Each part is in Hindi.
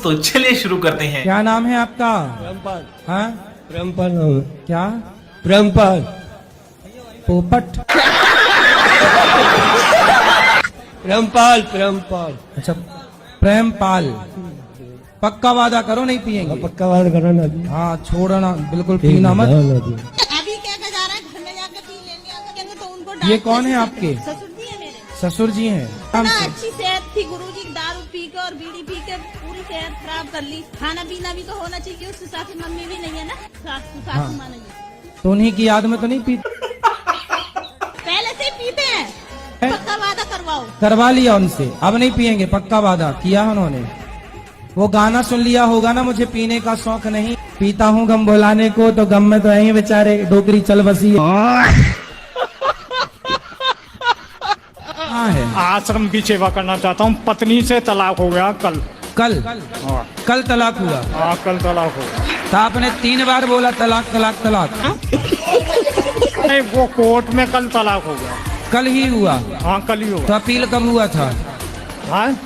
तो चलिए शुरू करते हैं। क्या नाम है आपका? प्रेमपाल। हाँ, प्रेमपाल नाम है। क्या? प्रेमपाल। पोपट। प्रेमपाल प्रेमपाल। अच्छा, प्रेमपाल। पक्का वादा करो नहीं पिएंगे? पक्का वादा करो ना जी। हाँ, छोड़ना बिल्कुल, पीना मत। अभी क्या कर जा रहा है, घर में जाकर पी लेंगे, अगर कहेंगे तो उनको डांट ये कौन है कैसे आपके? सकते? ससुर जी है मेरे। ससुर जी हैं। ना अच्छी सेहत थी गुरुजी, दारू पी के और बीड़ी पी के पूरी सेहत खराब कर ली। खाना पीना भी तो होना चाहिए उस हिसाब से। मम्मी भी नहीं है ना, सासू माँ नहीं है। तो उन्हीं की याद में तो नहीं पीते? पहले से ही पीते हैं। पक्का वादा करवाओ। करवा लिया उनसे, अब नहीं पिएंगे, पक्का वादा किया उन्होंने। वो गाना सुन लिया होगा ना, मुझे पीने का शौक नहीं, पीता हूँ गम भुलाने को, तो गम में तो यही बेचारे डोकरी चल बसी है। आश्रम की सेवा करना चाहता हूँ। पत्नी से तलाक हो गया कल। कल? हाँ। कल तलाक हुआ? हाँ, कल तलाक हो गया। तो आपने 3 बार बोला तलाक तलाक तलाक। नहीं, वो कोर्ट में कल तलाक हो गया। कल ही हुआ? हाँ, कल ही तो हुआ। अपील कब हुआ था? हाँ,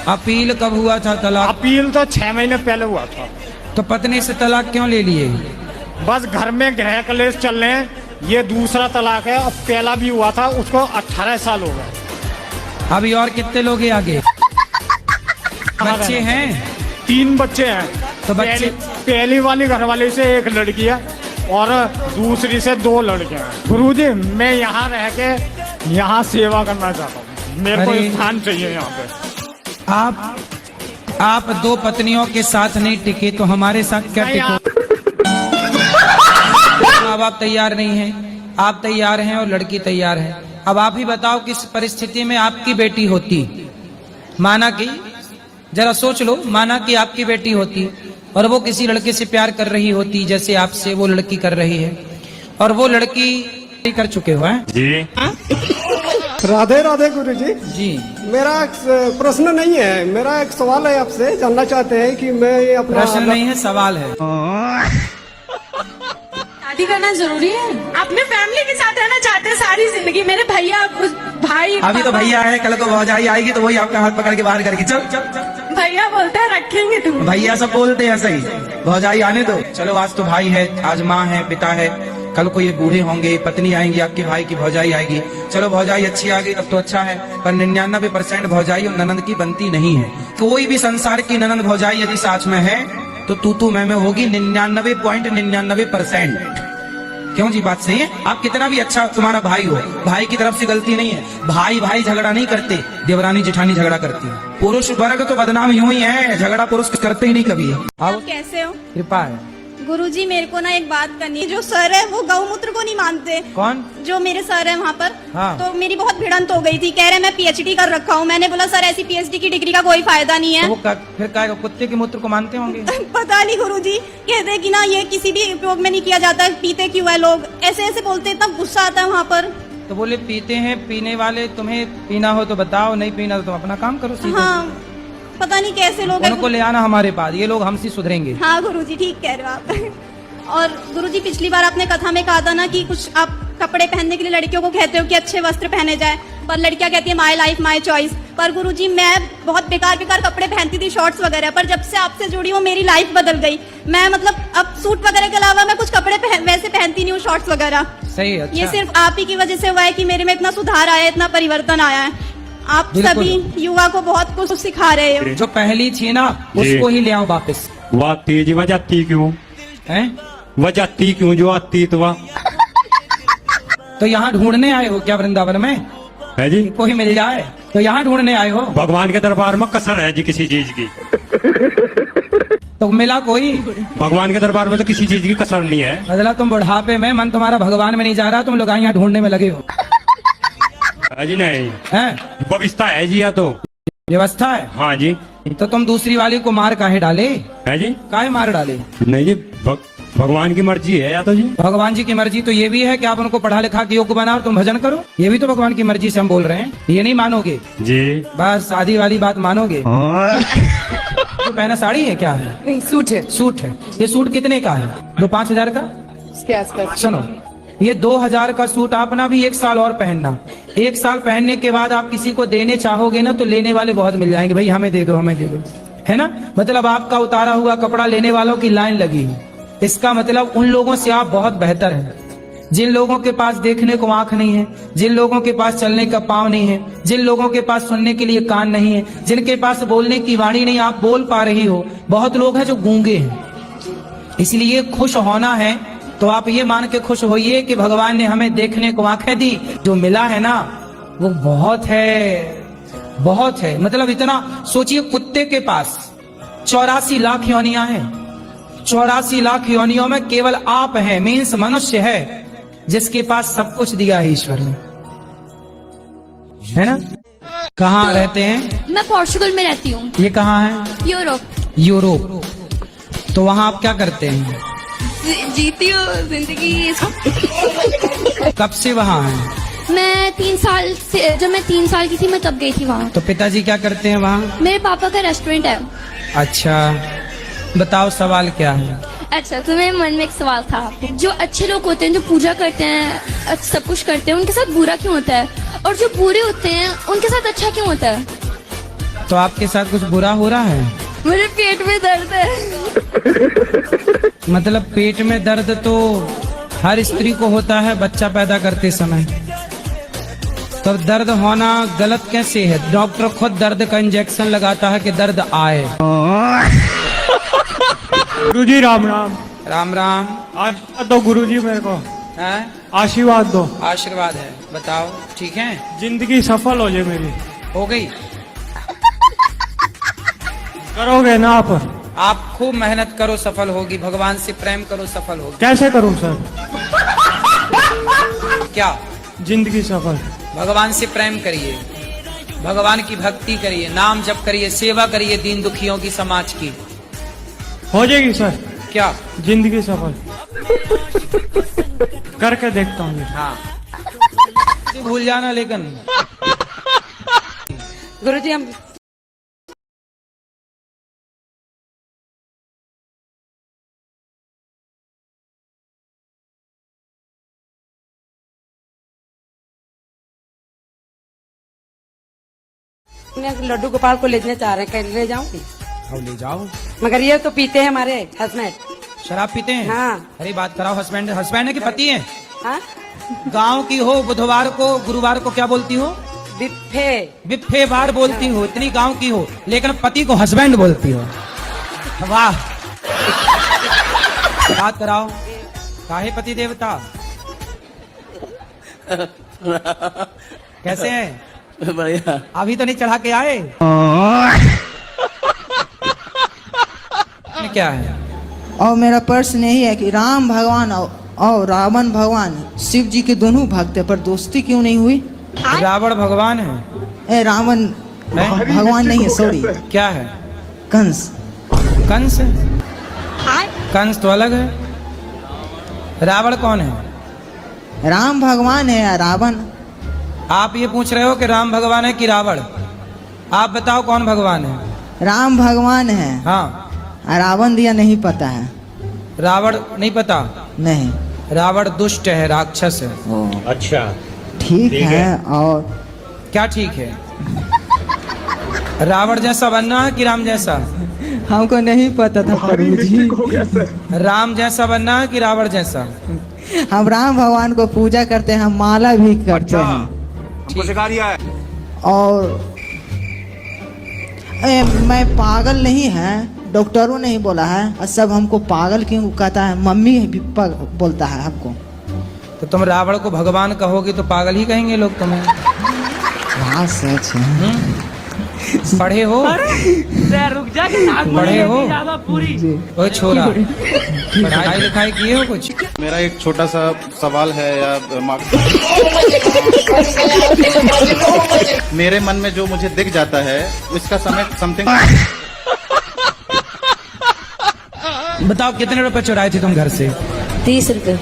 अपील कब हुआ था तलाक? अपील तो 6 महीने पहले हुआ था। तो पत्नी से तलाक क्यों ले लिए? बस घर में गृह कलेश चल रहे हैं। ये दूसरा तलाक है। अब पहला भी हुआ था, उसको 18 साल हो गए। अभी और कितने लोग हैं आगे? बच्चे हैं? 3 बच्चे हैं। तो बच्चे- पहली वाली घरवाली से 1 लड़की है और दूसरी से 2 लड़के हैं। गुरुजी, मैं यहाँ रह के यहाँ सेवा करना चाहता हूँ। मेरे को अरे- स्थान चाहिए यहाँ पे। आप 2 पत्नियों के साथ नहीं टिके तो हमारे साथ क्या नहीं, टिको? अब आप तैयार नहीं हैं, आप तैयार हैं और लड़की तैयार है। अब आप ही बताओ, किस परिस्थिति में आपकी बेटी होती? माना कि, जरा सोच लो, माना कि आपकी बेटी होती और वो किसी लड़के से प्यार कर रही होती, जैसे आपसे वो लड़की कर रही है, और वो लड़की कर चुके हो हैं? जी। राधे राधे गुरुजी। जी। मेरा एक प्रश्न नहीं है, मेरा एक सवाल है आपसे। जानना चाहते हैं कि मैं ये अपना प्रश्न नहीं है, सवाल है। शादी करना जरूरी है? अपने फैमिली के साथ रहना चाहते हैं सारी जिंदगी। मेरे भैया भाई अभी तो पापा- भैया है, कल को भौजाई आएगी तो वही आपका हाथ पकड़ के बाहर करके चल चल चल। भैया बोलते हैं रखेंगे तुम। भैया सब बोलते हैं सही, भौजाई आने दो। चलो, आज तो भाई है, आज माँ है, पिता है, कल को ये बूढ़े होंगे, पत्नी आएंगी, आपके भाई की भौजाई आएगी। चलो, भौजाई अच्छी आ गई तब तो अच्छा है, पर 99% भौजाई और ननंद की बनती नहीं है। कोई भी संसार की ननंद भौजाई यदि साथ में है तो तू मैं होगी 99.99%। क्यों जी, बात सही है? आप कितना भी अच्छा तुम्हारा भाई हो, भाई की तरफ से गलती नहीं है। भाई भाई झगड़ा नहीं करते, देवरानी जेठानी झगड़ा करती है। पुरुष वर्ग तो बदनाम यूं ही है, झगड़ा पुरुष करते ही नहीं कभी। आप कैसे हो? कृपा है। गुरुजी, मेरे को ना एक बात करनी है। जो सर है वो गौमूत्र को नहीं मानते। कौन? जो मेरे सर है वहाँ पर। हाँ। तो मेरी बहुत भिड़ंत हो गई थी। कह रहे मैं पीएचडी कर रखा हूँ। मैंने बोला सर ऐसी पीएचडी की डिग्री का कोई फायदा नहीं है। तो वो फिर क्या, कुत्ते के मूत्र को मानते होंगे? पता नहीं गुरुजी, कहते कि ना ये किसी भी उपयोग में नहीं किया जाता, पीते क्यों है लोग, ऐसे ऐसे बोलते। इतना गुस्सा आता है वहाँ पर। तो बोले पीते हैं, पीने वाले, तुम्हें पीना हो तो बताओ, नहीं पीना तो तुम अपना काम करो सीधे। हाँ, पता नहीं कैसे लोग हैं। उनको ले आना हमारे पास, ये लोग हमसे सुधरेंगे। हाँ गुरुजी, ठीक कह रहे हो आप। और गुरुजी, पिछली बार आपने कथा में कहा था ना कि कुछ आप कपड़े पहनने के लिए लड़कियों को कहते हो कि अच्छे वस्त्र पहने जाए, पर लड़कियां कहती है माय लाइफ माय चॉइस। पर गुरुजी, मैं बहुत बेकार बेकार कपड़े पहनती थी, शॉर्ट्स वगैरह, पर जब से आपसे जुड़ी हूँ मेरी लाइफ बदल गई। मैं मतलब अब सूट वगैरह के अलावा मैं कुछ कपड़े वैसे पहनती नहीं हूँ, शॉर्ट्स वगैरह। सही है, अच्छा। ये सिर्फ आप ही की वजह से हुआ है कि मेरे में इतना सुधार आया है, इतना परिवर्तन आया है। आप बिल्कुल। सभी युवा को बहुत कुछ सिखा रहे हो। जो पहली थी ना उसको ही ले आओ वापस। वह तेज वजाती क्यों? हैं? वजाती क्यों जो आती तो वह तो यहाँ ढूंढने आए हो क्या वृंदावन में? है जी। कोई मिल जाए तो यहाँ ढूंढने आए हो? भगवान के दरबार में कसर है जी किसी चीज की। तो मिला कोई? भगवान के दरबार में तो किसी चीज की कसर नहीं है। मतलब तुम बुढ़ापे में, मन तुम्हारा भगवान में नहीं जा रहा, तुम लोग यहाँ ढूंढने में लगे हो। है जी, नहीं हैं? व्यवस्था है जी। या तो व्यवस्था है? हाँ जी। तो तुम दूसरी वाली को मार काहे डाले? है जी। काहे मार डाले? नहीं जी, भगवान की मर्जी है या तो जी। भगवान जी की मर्जी तो ये भी है कि आप उनको पढ़ा लिखा के योग्य बनाओ और तुम भजन करो। ये भी तो भगवान की मर्जी से हम बोल रहे हैं। ये नहीं मानोगे? जी। बस शादी वाली बात मानोगे? तो पहना साड़ी है क्या है? नहीं, सूट है। सूट है। ये सूट कितने का है? 5,000 का? इसके आसपास। सुनो, ये 2000 का सूट अपना भी 1 साल और पहनना। 1 साल पहनने के बाद आप किसी को देने चाहोगे ना तो लेने वाले बहुत मिल जाएंगे, भाई हमें दे दो हमें दे दो। है ना। मतलब आपका उतारा हुआ कपड़ा लेने वालों की लाइन लगी है। इसका मतलब उन लोगों से आप बहुत बेहतर हैं, जिन लोगों के पास देखने को आंख नहीं है, जिन लोगों के पास चलने का पांव नहीं है, जिन लोगों के पास सुनने के लिए कान नहीं है, जिनके पास बोलने की वाणी नहीं, आप बोल पा रही हो। बहुत लोग हैं जो गूंगे हैं। इसलिए खुश होना है तो आप ये मान के खुश होइए कि भगवान ने हमें देखने को आंखें दी, जो मिला है ना वो बहुत है, बहुत है। मतलब इतना सोचिए, कुत्ते के पास 84 लाख योनियां हैं, 84 लाख योनियों में केवल आप हैं, मीन्स मनुष्य है, जिसके पास सब कुछ दिया है ईश्वर ने, है ना। कहाँ रहते हैं? मैं पोर्चुगल में रहती हूँ। ये कहाँ है? यूरोप। यूरोप। तो वहाँ आप क्या करते हैं? जीती हूँ जिंदगी। कब से वहाँ हैं? मैं 3 साल से, जब मैं 3 साल की थी मैं तब गई थी वहाँ। तो पिताजी क्या करते हैं वहाँ? मेरे पापा का रेस्टोरेंट है। अच्छा, बताओ सवाल क्या है? अच्छा, तो मेरे मन में एक सवाल था, जो अच्छे लोग होते हैं, जो पूजा करते हैं, सब कुछ करते हैं, उनके साथ बुरा क्यों होता है? और जो बुरे होते हैं उनके साथ अच्छा क्यों होता है? तो आपके साथ कुछ बुरा हो रहा है? मेरे पेट में दर्द है। मतलब पेट में दर्द तो हर स्त्री को होता है बच्चा पैदा करते समय। तो दर्द होना गलत कैसे है? डॉक्टर खुद दर्द का इंजेक्शन लगाता है कि दर्द आए। गुरुजी राम राम। राम राम। आशीर्वाद दो गुरुजी, मेरे को है? आशीर्वाद दो। आशीर्वाद है, बताओ ठीक है? जिंदगी सफल हो जाए मेरी। हो गई? करोगे ना आप? आप खूब मेहनत करो, सफल होगी। भगवान से प्रेम करो, सफल होगी। कैसे करूं सर? क्या? जिंदगी सफल। भगवान से प्रेम करिए, भगवान की भक्ति करिए, नाम जप करिए, सेवा करिए दीन दुखियों की, समाज की। हो जाएगी सर। क्या? जिंदगी सफल। करके देखता हूँ। हाँ, भूल जाना लेकिन। गुरुजी हम मैं लड्डू गोपाल को ले चाह रहे हैं, कहीं ले जाऊंगी? अब ले जाओ। मगर ये तो पीते हैं हमारे हस्बैंड। शराब पीते हैं? हाँ। अरे बात कराओ। हस्बैंड, हस्बैंड है कि पति है? हाँ? गांव की हो, बुधवार को गुरुवार को क्या बोलती हो? बिफ्फे। बिफ्फे बार बोलती हो, इतनी गांव की हो, लेकिन पति को हस्बैंड बोलती हो। वाह। बात कराओ, काहे पति देवता? कैसे हैं? बढ़िया। अभी तो नहीं चढ़ा के आए? क्या है? और मेरा प्रश्न यही है कि राम भगवान और रावण भगवान शिव जी के दोनों भक्त है, पर दोस्ती क्यों नहीं हुई? रावण भगवान है? रावण भगवान नहीं है, सॉरी। क्या है? कंस। कंस? कंस तो अलग है। रावण कौन है? राम भगवान है या रावण? आप ये पूछ रहे हो कि राम भगवान है कि रावण? आप बताओ कौन भगवान है? राम भगवान है। हाँ। रावण दिया नहीं पता है। रावण नहीं पता? नहीं। रावण दुष्ट है, राक्षस है। अच्छा, ठीक है। और क्या ठीक है? रावण जैसा बनना है कि राम जैसा? हमको नहीं पता था प्रभु जी। राम जैसा बनना है कि रावण जैसा? हम राम भगवान को पूजा करते हैं, हम माला भी करते हैं। हमको सिखा दिया है। और मैं पागल नहीं है, डॉक्टरों ने ही बोला है। और सब हमको पागल क्यों कहता है? मम्मी भी बोलता है हमको। तो तुम रावण को भगवान कहोगे तो पागल ही कहेंगे लोग तुम्हें। हाँ सच है। पढ़े हो? रुक जा, पढ़े हो? पूरी। ओए छोरा, पढ़ाई लिखाई किए हो कुछ? मेरा एक छोटा सा सवाल है या मेरे मन में जो मुझे दिख जाता है उसका समय समथिंग। बताओ कितने रुपए चुराए थे तुम घर से? 30 रुपए।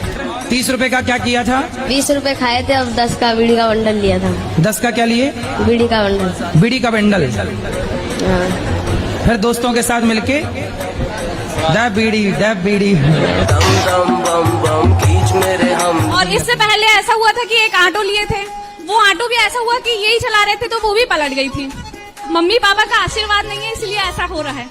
30 रुपए का क्या किया था? 20 रुपए खाए थे, अब 10 का बीड़ी का बंडल लिया था। 10 का क्या लिए? बीड़ी का बंडल। बीड़ी का बंडल। हाँ। फिर दोस्तों के साथ मिलके दा बीड़ी। और इससे पहले ऐसा हुआ था कि एक ऑटो लिए थे, वो ऑटो भी ऐसा हुआ कि यही चला रहे थे तो वो भी पलट गई थी। मम्मी पापा का आशीर्वाद नहीं है, इसलिए ऐसा हो रहा है।